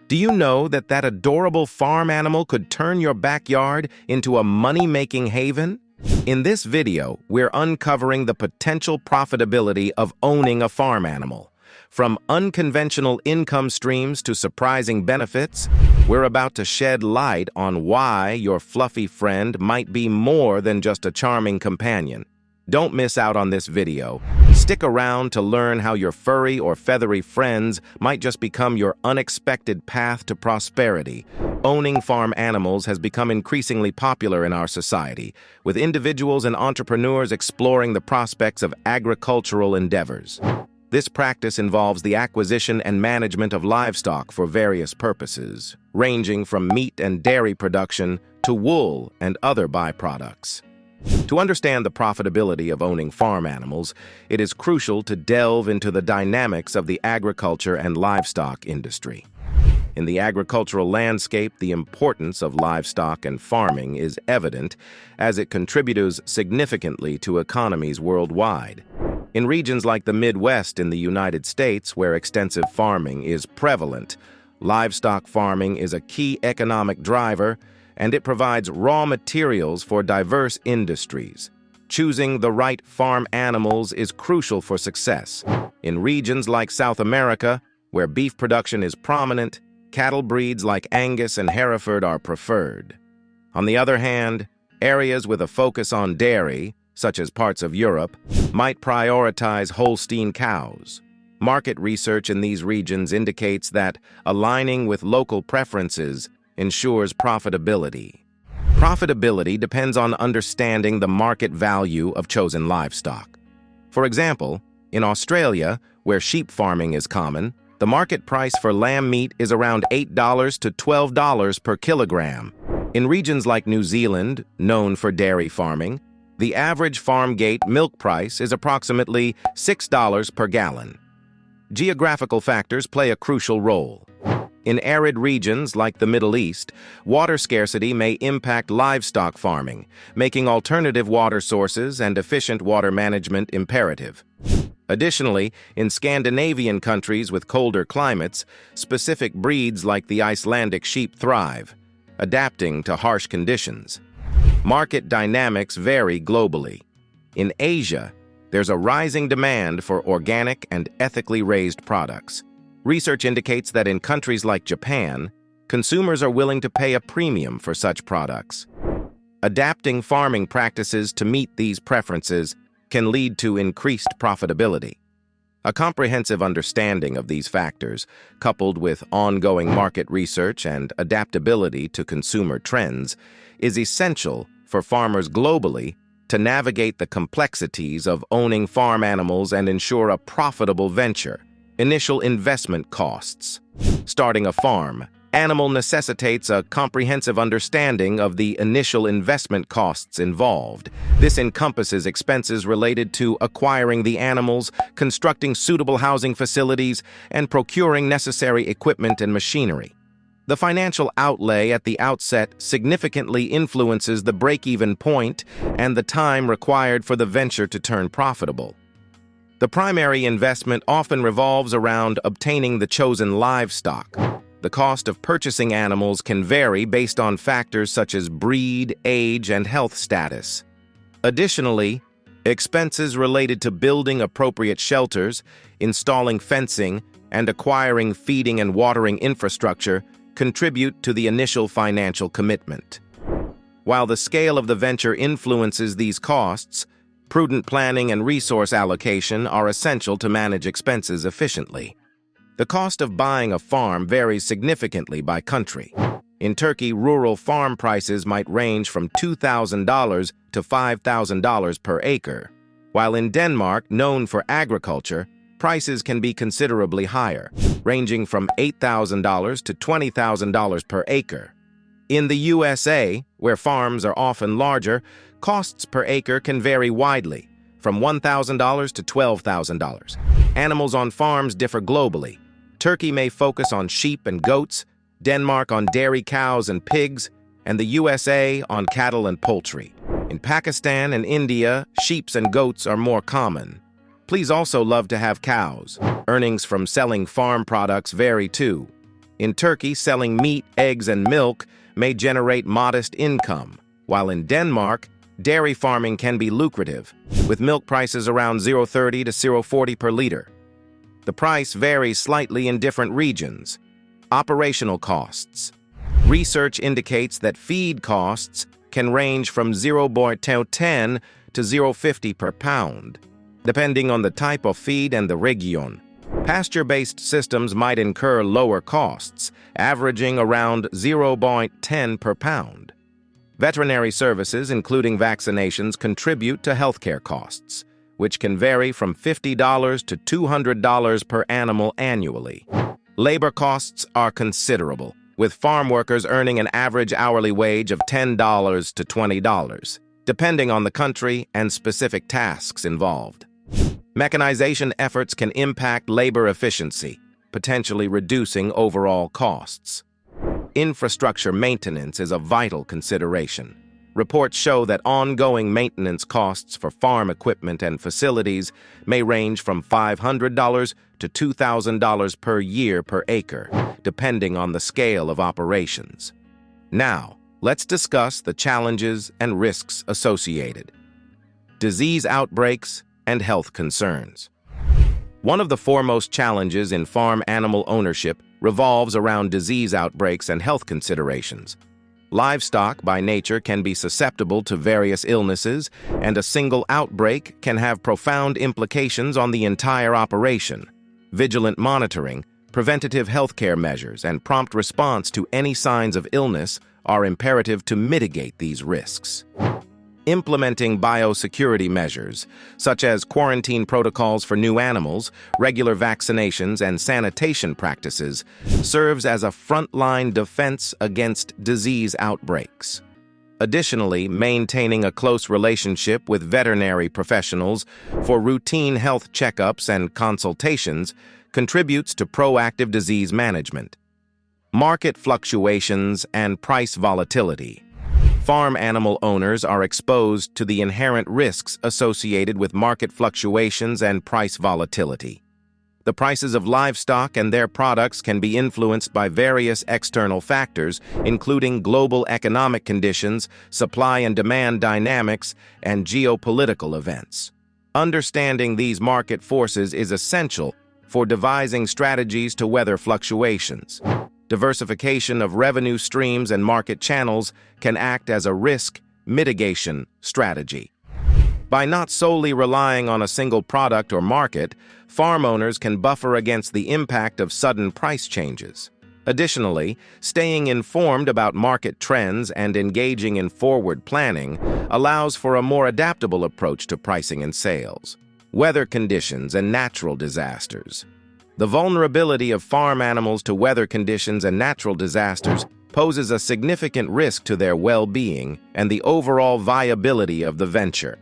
Do you know that that adorable farm animal could turn your backyard into a money-making haven? In this video, we're uncovering the potential profitability of owning a farm animal. From unconventional income streams to surprising benefits, we're about to shed light on why your fluffy friend might be more than just a charming companion. Don't miss out on this video. Stick around to learn how your furry or feathery friends might just become your unexpected path to prosperity. Owning farm animals has become increasingly popular in our society, with individuals and entrepreneurs exploring the prospects of agricultural endeavors. This practice involves the acquisition and management of livestock for various purposes, ranging from meat and dairy production to wool and other byproducts. To understand the profitability of owning farm animals, it is crucial to delve into the dynamics of the agriculture and livestock industry. In the agricultural landscape, the importance of livestock and farming is evident as it contributes significantly to economies worldwide. In regions like the Midwest in the United States, where extensive farming is prevalent, livestock farming is a key economic driver, and it provides raw materials for diverse industries. Choosing the right farm animals is crucial for success. In regions like South America, where beef production is prominent, cattle breeds like Angus and Hereford are preferred. On the other hand, areas with a focus on dairy, such as parts of Europe, might prioritize Holstein cows. Market research in these regions indicates that aligning with local preferences ensures profitability. Profitability depends on understanding the market value of chosen livestock. For example, in Australia, where sheep farming is common, the market price for lamb meat is around $8 to $12 per kilogram. In regions like New Zealand, known for dairy farming, the average farm gate milk price is approximately $6 per gallon. Geographical factors play a crucial role. In arid regions like the Middle East, water scarcity may impact livestock farming, making alternative water sources and efficient water management imperative. Additionally, in Scandinavian countries with colder climates, specific breeds like the Icelandic sheep thrive, adapting to harsh conditions. Market dynamics vary globally. In Asia, there's a rising demand for organic and ethically raised products. Research indicates that in countries like Japan, consumers are willing to pay a premium for such products. Adapting farming practices to meet these preferences can lead to increased profitability. A comprehensive understanding of these factors, coupled with ongoing market research and adaptability to consumer trends, is essential for farmers globally to navigate the complexities of owning farm animals and ensure a profitable venture. Initial investment costs. Starting a farm animal necessitates a comprehensive understanding of the initial investment costs involved. This encompasses expenses related to acquiring the animals, constructing suitable housing facilities, and procuring necessary equipment and machinery. The financial outlay at the outset significantly influences the break-even point and the time required for the venture to turn profitable. The primary investment often revolves around obtaining the chosen livestock. The cost of purchasing animals can vary based on factors such as breed, age, and health status. Additionally, expenses related to building appropriate shelters, installing fencing, and acquiring feeding and watering infrastructure contribute to the initial financial commitment. While the scale of the venture influences these costs, prudent planning and resource allocation are essential to manage expenses efficiently. The cost of buying a farm varies significantly by country. In Turkey, rural farm prices might range from $2,000 to $5,000 per acre, while in Denmark, known for agriculture, prices can be considerably higher, ranging from $8,000 to $20,000 per acre. In the USA, where farms are often larger, costs per acre can vary widely, from $1,000 to $12,000. Animals on farms differ globally. Turkey may focus on sheep and goats, Denmark on dairy cows and pigs, and the USA on cattle and poultry. In Pakistan and India, sheep and goats are more common. Please also love to have cows. Earnings from selling farm products vary too. In Turkey, selling meat, eggs, and milk may generate modest income, while in Denmark, dairy farming can be lucrative, with milk prices around 0.30 to 0.40 per liter. The price varies slightly in different regions. Operational costs. Research indicates that feed costs can range from 0.10 to 0.50 per pound, depending on the type of feed and the region. Pasture-based systems might incur lower costs, averaging around 0.10 per pound. Veterinary services, including vaccinations, contribute to healthcare costs, which can vary from $50 to $200 per animal annually. Labor costs are considerable, with farm workers earning an average hourly wage of $10 to $20, depending on the country and specific tasks involved. Mechanization efforts can impact labor efficiency, potentially reducing overall costs. Infrastructure maintenance is a vital consideration. Reports show that ongoing maintenance costs for farm equipment and facilities may range from $500 to $2,000 per year per acre, depending on the scale of operations. Now, let's discuss the challenges and risks associated. Disease outbreaks and health concerns. One of the foremost challenges in farm animal ownership revolves around disease outbreaks and health considerations. Livestock, by nature, can be susceptible to various illnesses, and a single outbreak can have profound implications on the entire operation. Vigilant monitoring, preventative healthcare measures, and prompt response to any signs of illness are imperative to mitigate these risks. Implementing biosecurity measures, such as quarantine protocols for new animals, regular vaccinations, and sanitation practices, serves as a frontline defense against disease outbreaks. Additionally, maintaining a close relationship with veterinary professionals for routine health checkups and consultations contributes to proactive disease management. Market fluctuations and price volatility. Farm animal owners are exposed to the inherent risks associated with market fluctuations and price volatility. The prices of livestock and their products can be influenced by various external factors, including global economic conditions, supply and demand dynamics, and geopolitical events. Understanding these market forces is essential for devising strategies to weather fluctuations. Diversification of revenue streams and market channels can act as a risk mitigation strategy. By not solely relying on a single product or market, farm owners can buffer against the impact of sudden price changes. Additionally, staying informed about market trends and engaging in forward planning allows for a more adaptable approach to pricing and sales. Weather conditions and natural disasters. The vulnerability of farm animals to weather conditions and natural disasters poses a significant risk to their well-being and the overall viability of the venture.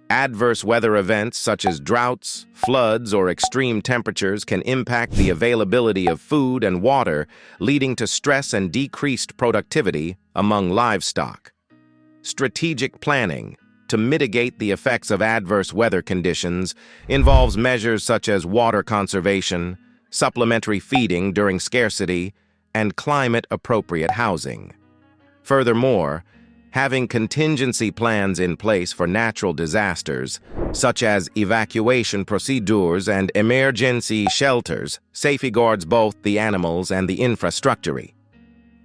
Adverse weather events such as droughts, floods, or extreme temperatures can impact the availability of food and water, leading to stress and decreased productivity among livestock. Strategic planning to mitigate the effects of adverse weather conditions involves measures such as water conservation, supplementary feeding during scarcity, and climate-appropriate housing. Furthermore, having contingency plans in place for natural disasters, such as evacuation procedures and emergency shelters, safeguards both the animals and the infrastructure.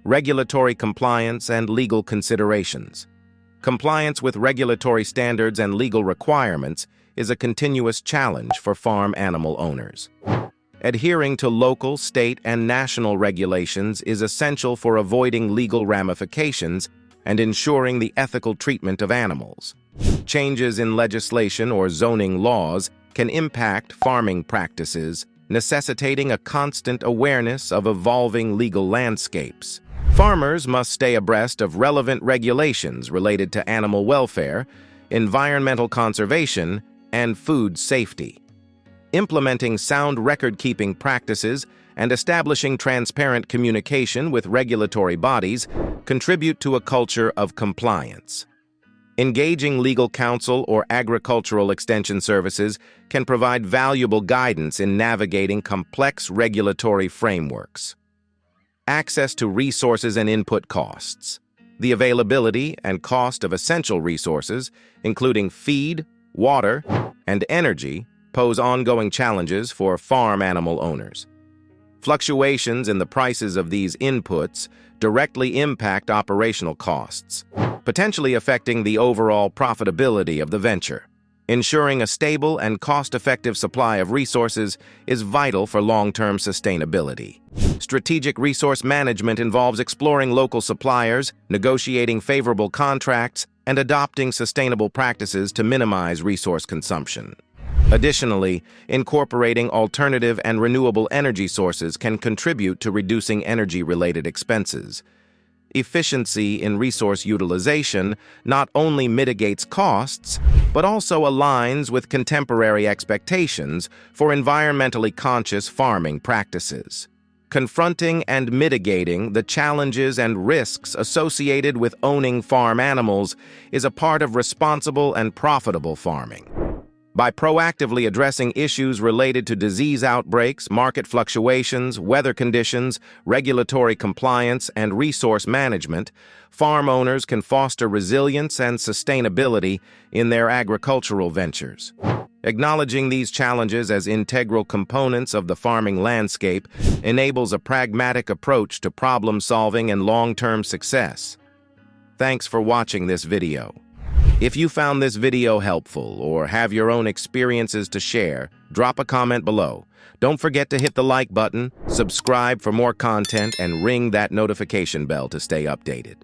Regulatory compliance and legal considerations. Compliance with regulatory standards and legal requirements is a continuous challenge for farm animal owners. Adhering to local, state, and national regulations is essential for avoiding legal ramifications and ensuring the ethical treatment of animals. Changes in legislation or zoning laws can impact farming practices, necessitating a constant awareness of evolving legal landscapes. Farmers must stay abreast of relevant regulations related to animal welfare, environmental conservation, and food safety. Implementing sound record-keeping practices and establishing transparent communication with regulatory bodies contribute to a culture of compliance. Engaging legal counsel or agricultural extension services can provide valuable guidance in navigating complex regulatory frameworks. access to resources and input costs. The availability and cost of essential resources, including feed, water, and energy, pose ongoing challenges for farm animal owners. Fluctuations in the prices of these inputs directly impact operational costs, potentially affecting the overall profitability of the venture. Ensuring a stable and cost-effective supply of resources is vital for long-term sustainability. Strategic resource management involves exploring local suppliers, negotiating favorable contracts, and adopting sustainable practices to minimize resource consumption. Additionally, incorporating alternative and renewable energy sources can contribute to reducing energy-related expenses. Efficiency in resource utilization not only mitigates costs, but also aligns with contemporary expectations for environmentally conscious farming practices. Confronting and mitigating the challenges and risks associated with owning farm animals is a part of responsible and profitable farming. By proactively addressing issues related to disease outbreaks, market fluctuations, weather conditions, regulatory compliance, and resource management, farm owners can foster resilience and sustainability in their agricultural ventures. Acknowledging these challenges as integral components of the farming landscape enables a pragmatic approach to problem-solving and long-term success. Thanks for watching this video. If you found this video helpful or have your own experiences to share, drop a comment below. Don't forget to hit the like button, subscribe for more content, and ring that notification bell to stay updated.